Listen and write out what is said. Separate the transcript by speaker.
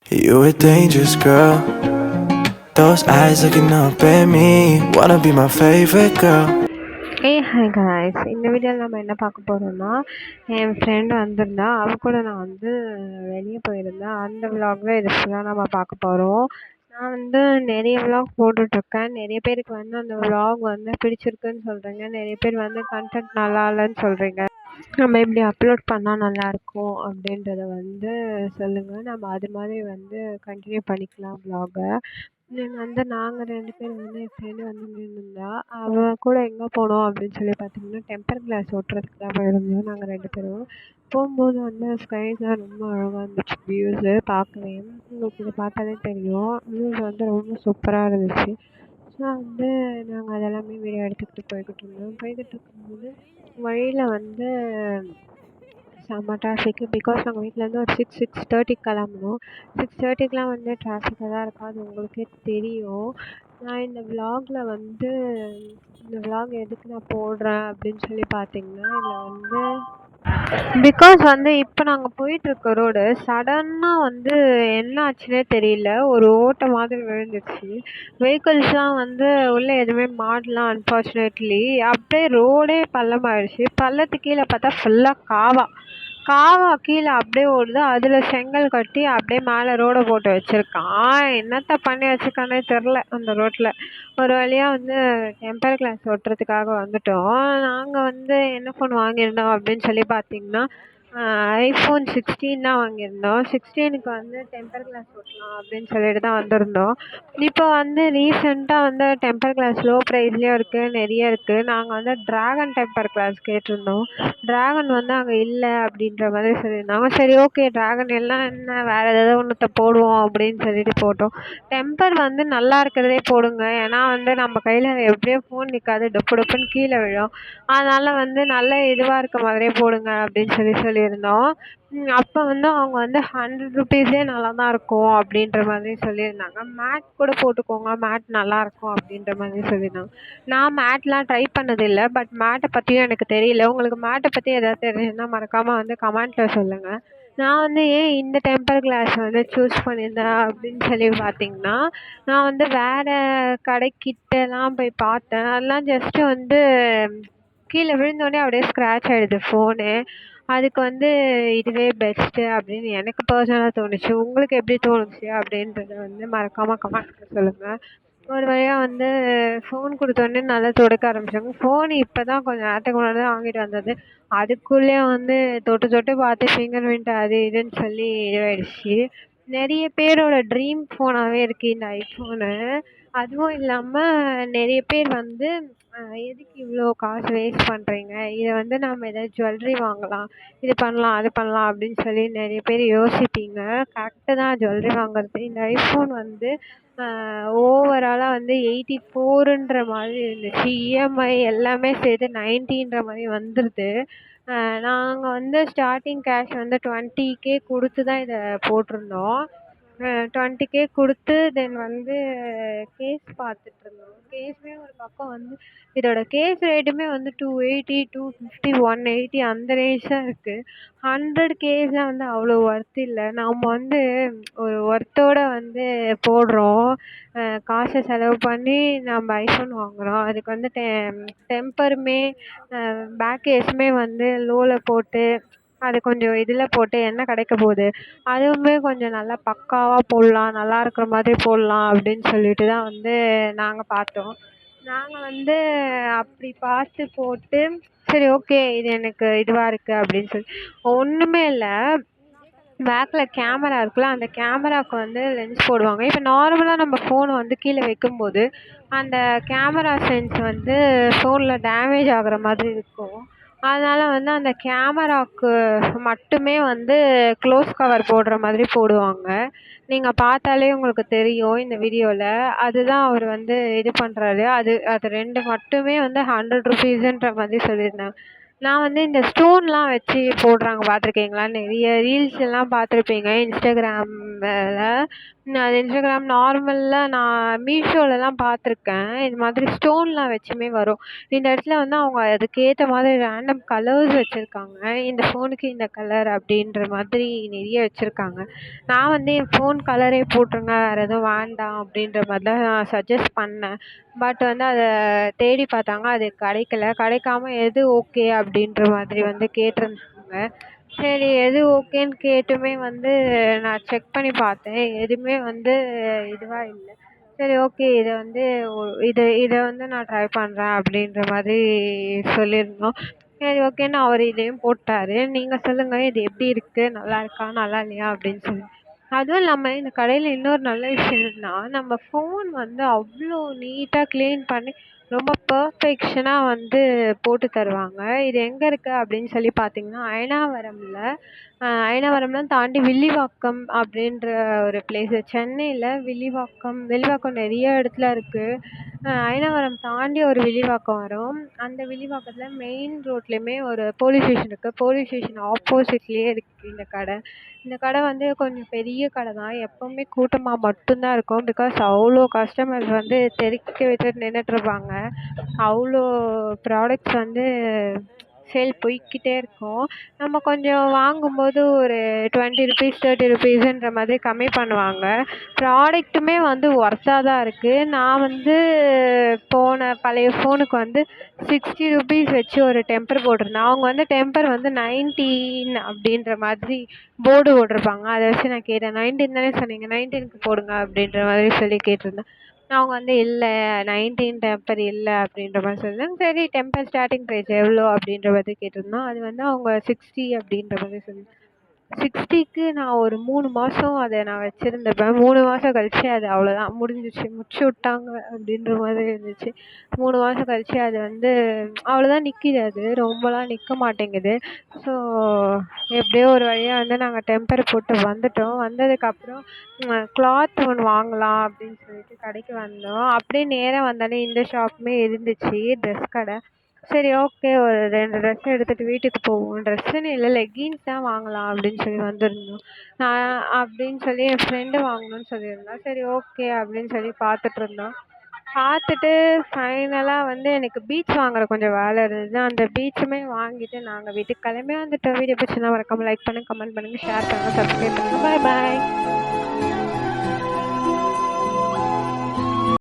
Speaker 1: You a dangerous girl. Those eyes looking up at me. Wanna be my favorite girl.
Speaker 2: Hi guys, இந்த வீடியோவில் நம்ம என்ன பார்க்க போகிறோம்னா, என் ஃப்ரெண்டு வந்திருந்தா அவ கூட நான் வந்து வெளியே போயிருந்தேன். அந்த விலாகில் இது ஃபுல்லாக நம்ம பார்க்க போகிறோம். நான் வந்து நிறைய விலாக் போட்டுட்ருக்கேன். நிறைய பேருக்கு வந்து அந்த விலாக் வந்து பிடிச்சிருக்குன்னு சொல்கிறீங்க, நிறைய பேர் வந்து கண்டென்ட் நல்லா இல்லைன்னு சொல்கிறீங்க. நம்ம எப்படி அப்லோட் பண்ணால் நல்லாயிருக்கும் அப்படின்றத வந்து சொல்லுங்கள். நம்ம அது மாதிரி வந்து கண்டினியூ பண்ணிக்கலாம் விலாகை. வந்து நாங்கள் 2 பேர் வந்து என் ஃப்ரெண்டு வந்து நின்றுருந்தா, அவள் கூட எங்கே போனோம் அப்படின்னு சொல்லி பார்த்தீங்கன்னா, டெம்பர் கிளாஸ் ஒட்டுறதுக்கு தான் போயிருந்தோம் நாங்கள் 2 பேரும். போகும்போது வந்து ஸ்கைஸ்லாம் ரொம்ப அழகாக இருந்துச்சு, வியூஸு பார்க்கவே. உங்களுக்கு இதை பார்த்தாலே தெரியும், வியூஸ் வந்து ரொம்ப சூப்பராக இருந்துச்சு. ஸோ வந்து நாங்கள் அதெல்லாமே வீடியோ எடுத்துக்கிட்டு போய்கிட்டு இருந்தோம். போய்கிட்டு இருக்கும்போது வழியில் வந்து செம்ம டிராஃபிக்கு. பிகாஸ் நாங்கள் வீட்டிலேருந்து ஒரு 6:30க்கு கிளம்புனோம். 6:30க்கெலாம் வந்து டிராஃபிக்காக தான் இருக்கும், அது உங்களுக்கே தெரியும். நான் இந்த விலாகில் வந்து இந்த விலாக் எதுக்கு நான் போடுறேன் அப்படின்னு சொல்லி பார்த்தீங்கன்னா, இதில் வந்து பிகாஸ் வந்து இப்போ நாங்கள் போயிட்டுருக்க ரோடு சடனாக வந்து என்ன ஆச்சுன்னே தெரியல, ஒரு ஓட்டை மாதிரி விழுந்துருச்சு. வெஹிக்கிள்ஸ்லாம் வந்து உள்ளே எதுவுமே மாடலாம் அன்ஃபார்ச்சுனேட்லி. அப்படியே ரோடே பள்ளமாயிடுச்சு. பள்ளத்துக்கு கீழே பார்த்தா ஃபுல்லாக காவா காவா கீழே அப்படியே ஓடுது. அதில் செங்கல் கட்டி அப்படியே மேலே ரோடை போட்டு வச்சுருக்கான். என்னத்த பண்ணி வச்சுருக்கானே தெரில அந்த ரோட்டில். ஒரு வழியாக வந்து டெம்பர் கிளாஸ் ஒட்டுறதுக்காக வந்துட்டோம். நாங்கள் வந்து என்ன ஃபோன் வாங்கியிருந்தோம் அப்படின்னு சொல்லி பார்த்தீங்கன்னா, ஐஃபோன் 16 தான் வாங்கியிருந்தோம். 16க்கு வந்து டெம்பர் கிளாஸ் ஒட்டலாம் அப்படின்னு சொல்லிட்டு தான் வந்திருந்தோம். இப்போ வந்து ரீசெண்டாக வந்து டெம்பர் கிளாஸ் லோ ப்ரைஸ்லேயும் இருக்குது, நிறைய இருக்குது. நாங்கள் வந்து ட்ராகன் டெம்பர் கிளாஸ் கேட்டிருந்தோம். ட்ராகன் வந்து அங்கே இல்லை அப்படின்ற மாதிரி சொல்லியிருந்தாங்க. சரி, ஓகே, ட்ராகன் எல்லாம் என்ன, வேறு ஏதாவது ஒன்றத்தை போடுவோம் அப்படின்னு சொல்லிட்டு போட்டோம். டெம்பர் வந்து நல்லா இருக்கிறதே போடுங்க, ஏன்னா வந்து நம்ம கையில் எப்படியோ ஃபோன் நிற்காது, டொப்பு டொப்புன்னு கீழே விழும். அதனால் வந்து நல்ல இதுவாக இருக்க மாதிரியே போடுங்க அப்படின்னு சொல்லியிருந்தோம். அப்போ வந்து அவங்க வந்து 100 ருபீஸே நல்லா தான் இருக்கும் அப்படின்ற மாதிரி சொல்லியிருந்தாங்க. மேட் கூட போட்டுக்கோங்க, மேட் நல்லாயிருக்கும் அப்படின்ற மாதிரி சொல்லியிருந்தாங்க. நான் மேட்லாம் ட்ரை பண்ணதில்லை, பட் மேட்டை பற்றியும் எனக்கு தெரியல. உங்களுக்கு மேட்டை பற்றி எதாவது தெரிஞ்சுதுன்னா மறக்காமல் வந்து கமெண்ட்டில் சொல்லுங்கள். நான் வந்து ஏன் இந்த டெம்பர் கிளாஸ் வந்து சூஸ் பண்ணியிருந்தேன் அப்படின்னு சொல்லி பார்த்தீங்கன்னா, நான் வந்து வேறு கடைக்கிட்டலாம் போய் பார்த்தேன். அதெல்லாம் ஜஸ்ட்டு வந்து கீழே விழுந்தோடனே அப்படியே ஸ்க்ராட்ச் ஆகிடுது ஃபோனு. அதுக்கு வந்து இதுவே பெஸ்ட்டு அப்படின்னு எனக்கு பர்சனலாக தோணுச்சு. உங்களுக்கு எப்படி தோணுச்சு அப்படின்றத வந்து மறக்காமல் கமெண்ட்டில் சொல்லுங்கள். ஒரு வழியாக வந்து ஃபோன் கொடுத்தோடனே நல்லா துடைக்க ஆரம்பிச்சாங்க. ஃபோன் இப்போ தான் கொஞ்சம் நேரத்துக்கு முன்னாடி தான் வாங்கிட்டு வந்தது. அதுக்குள்ளேயே வந்து தொட்டு தொட்டு பார்த்து ஃபிங்கர் பிரிண்ட் அது இதுன்னு சொல்லி இதுவாயிடுச்சு. நிறைய பேரோட ட்ரீம் ஃபோனாகவே இருக்குது இந்த ஐஃபோனு. அதுவும் இல்லாமல் நிறைய பேர் வந்து எதுக்கு இவ்வளோ காசு வேஸ்ட் பண்ணுறீங்க, இதை வந்து நம்ம ஏதாவது ஜுவல்லரி வாங்கலாம், இது பண்ணலாம் அது பண்ணலாம் அப்படின்னு சொல்லி நிறைய பேர் யோசிப்பீங்க. கரெக்டு தான், ஜுவல்லரி வாங்குறது. இந்த ஐஃபோன் வந்து ஓவராலாக வந்து 84ன்ற மாதிரி இருந்துச்சு. இஎம்ஐ எல்லாமே சேர்த்து 90ன்ற மாதிரி வந்துடுது. நாங்கள் வந்து ஸ்டார்டிங் கேஷ் வந்து 20K கொடுத்து தான் இதை போட்டிருந்தோம். 20K கொடுத்து தென் வந்து கேஸ் பார்த்துட்ருந்தோம். கேஸுமே ஒரு பக்கம் வந்து இதோட கேஸ் ரேட்டுமே வந்து 280, 250, 180 அந்த ரேஞ்ச் தான் இருக்குது. 100 கேஸ்லாம் வந்து அவ்வளோ ஒர்த் இல்லை. நம்ம வந்து ஒரு ஒர்த்தோடு வந்து போடுறோம், காசை செலவு பண்ணி நம்ம ஐஃபோன் வாங்குகிறோம். அதுக்கு வந்து டெம்பருமே பேக் கேஸுமே வந்து லோவில் போட்டு அது கொஞ்சம் இதில் போட்டு என்ன கிடைக்க போகுது. அதுவுமே கொஞ்சம் நல்லா பக்காவாக போடலாம், நல்லா இருக்கிற மாதிரி போடலாம் அப்படின்னு சொல்லிட்டு தான் வந்து நாங்கள் பார்த்தோம். நாங்கள் வந்து அப்படி பார்த்து போட்டு சரி, ஓகே, இது எனக்கு இதுவாக இருக்குது அப்படின்னு சொல்லி ஒன்றுமே இல்லை. பேக்கில் கேமரா இருக்குல்ல, அந்த கேமராவுக்கு வந்து லென்ஸ் போடுவாங்க. இப்போ நார்மலாக நம்ம ஃபோனை வந்து கீழே வைக்கும்போது அந்த கேமரா சென்ஸ் வந்து ஃபோனில் டேமேஜ் ஆகிற மாதிரி இருக்கும். அதனால் வந்து அந்த கேமராவுக்கு மட்டுமே வந்து க்ளோஸ் கவர் போடுற மாதிரி போடுவாங்க. நீங்கள் பார்த்தாலே உங்களுக்கு தெரியும் இந்த வீடியோவில். அதுதான் அவர் வந்து இது பண்ணுறாரு. அது அது 2 மட்டுமே வந்து 100 ருபீஸுன்ற மாதிரி சொல்லியிருந்தாங்க. நான் வந்து இந்த ஸ்டோன்லாம் வச்சு போடுறாங்க பார்த்துருக்கீங்களா? நிறைய ரீல்ஸ் எல்லாம் பார்த்துருப்பீங்க இன்ஸ்டாகிராம்ல. அது இன்ஸ்டாகிராம் நார்மல்ல நான் மீஷோலலாம் பார்த்துருக்கேன். இது மாதிரி ஸ்டோன்லாம் வச்சுமே வரும். இந்த இடத்துல வந்து அவங்க அதுக்கேத்த மாதிரி ரேண்டம் கலர்ஸ் வச்சிருக்காங்க. இந்த ஃபோனுக்கு இந்த கலர் அப்படின்ற மாதிரி நிறைய வச்சிருக்காங்க. நான் வந்து என் ஃபோன் கலரே போட்டுருங்க, வேறு எதுவும் வேண்டாம் அப்படின்ற மாதிரி தான் நான் சஜெஸ்ட் பண்ணேன். பட் வந்து அத தேடி பார்த்தாங்க. அது கிடைக்கல. கிடைக்காம எது ஓகே அப்படின்ற மாதிரி வந்து கேட்டிருந்தாங்க. சரி எது ஓகேன்னு கேட்டுமே வந்து நான் செக் பண்ணி பார்த்தேன். எதுவுமே வந்து இதுவா இல்ல. சரி ஓகே இத வந்து இத வந்து நான் ட்ரை பண்றேன் அப்படின்ற மாதிரி சொல்லியிருந்தோம். சரி ஓகேன்னு அவரு இதையும் போட்டாரு. நீங்க சொல்லுங்க இது எப்படி இருக்கு? நல்லா இருக்கா? நல்லா இல்லையா? அப்படின்னு சொல்லி. அதுவும் இல்லாம இந்த கடையில இன்னொரு நல்ல விஷயம் என்னன்னா, நம்ம ஃபோன் வந்து அவ்ளோ நீட்டா கிளீன் பண்ணி ரொம்ப பெர்ஃபெக்ஷனா வந்து போட்டு தருவாங்க. இது எங்க இருக்கு அப்படின்னு சொல்லி பார்த்தீங்கன்னா, அயனாவரம்ல. அயனாவரம்லாம் தாண்டி வில்லிவாக்கம் அப்படின்ற ஒரு பிளேஸ். சென்னையில வில்லிவாக்கம் நெறைய இடத்துல இருக்கு. அயனாவரம் தாண்டி ஒரு வில்லிவாக்கம் வரும். அந்த வில்லிவாக்கத்துல மெயின் ரோட்லயுமே ஒரு போலீஸ் ஸ்டேஷன் இருக்கு. போலீஸ் ஸ்டேஷன் ஆப்போசிட்லயே இருக்கு இந்த கடை. இந்த கடை வந்து கொஞ்சம் பெரிய கடை தான். எப்பவுமே கூட்டமா மட்டும் தான் இருக்கும். பிகாஸ் அவ்ளோ கஸ்டமர்ஸ் வந்து தெறிக்க விட்டுட்டு நின்னுட்டுருப்பாங்க. அவ்ளோ ப்ராடக்ட்ஸ் வந்து சேல் போய்க்கிட்டே இருக்கும். நம்ம கொஞ்சம் வாங்கும்போது ஒரு ₹20 ₹30ன்ற மாதிரி கம்மி பண்ணுவாங்க. ப்ராடக்ட்டுமே வந்து ஒர்த்தா தான் இருக்கு. நான் வந்து போன பழைய ஃபோனுக்கு வந்து ₹60 வச்சு ஒரு டெம்பர் போட்டிருந்தேன். அவங்க வந்து டெம்பர் வந்து 19 அப்படின்ற மாதிரி போர்டு போட்டிருப்பாங்க. அத வச்சு நான் கேட்டேன். 19 தானே சொன்னீங்க, 19க்கு போடுங்க அப்படின்ற மாதிரி சொல்லி கேட்டிருந்தேன். அவங்க வந்து இல்ல 19 டெம்பர் இல்ல அப்படின்ற மாதிரி சொல்லியிருந்தாங்க. சரி டெம்பர் ஸ்டார்ட்டிங் ப்ரைஸ் எவ்வளோ அப்படின்ற மாதிரி கேட்டிருந்தோம். அது வந்து அவங்க 60 அப்படின்ற மாதிரி 60க்கு நான் ஒரு 3 மாசம் அத நான் வச்சிருந்திருப்பேன். 3 மாசம் கழிச்சு அது அவ்வளோதான் முடிஞ்சிருச்சு. முடிச்சு விட்டாங்க அப்படின்ற மாதிரி இருந்துச்சு. 3 மாசம் கழிச்சு அது வந்து அவ்வளோதான் நிக்கிது அது. ரொம்பலாம் நிக்க மாட்டேங்குது. ஸோ எப்படியோ ஒரு வழியா வந்து நாங்க டெம்பர் போட்டு வந்துட்டோம். வந்ததுக்கப்புறம் கிளாத் ஒன்று வாங்கலாம் அப்படின்னு சொல்லிட்டு கடைக்கு வந்தோம். அப்படியே நேரா வந்தோனே இந்த ஷாப்புமே இருந்துச்சு ட்ரெஸ் கடை. சரி ஓகே ஒரு 2 ட்ரெஸ் எடுத்துட்டு வீட்டுக்கு போவோம். ட்ரெஸ்ஸுன்னு இல்ல லெகின்ஸ் தான் வாங்கலாம் அப்படின்னு சொல்லி வந்திருந்தோம். நான் அப்படின்னு சொல்லி என் ஃப்ரெண்டு வாங்கணும்னு சொல்லியிருந்தா. சரி ஓகே அப்படின்னு சொல்லி பார்த்துட்ருந்தோம். பார்த்துட்டு ஃபைனலா வந்து எனக்கு பீட்ஸ் வாங்குற கொஞ்சம் வேலை இருந்தது. அந்த பீட்ஸுமே வாங்கிட்டு நாங்க வீட்டுக்கு கிளம்பி வந்துட்டோம். வீடியோ பிடிச்சிருந்தா மறக்காம லைக் பண்ணுங்க, கமெண்ட் பண்ணுங்க, ஷேர் பண்ணுங்க, சப்ஸ்கிரைப் பண்ணுங்க. பாய் பாய்.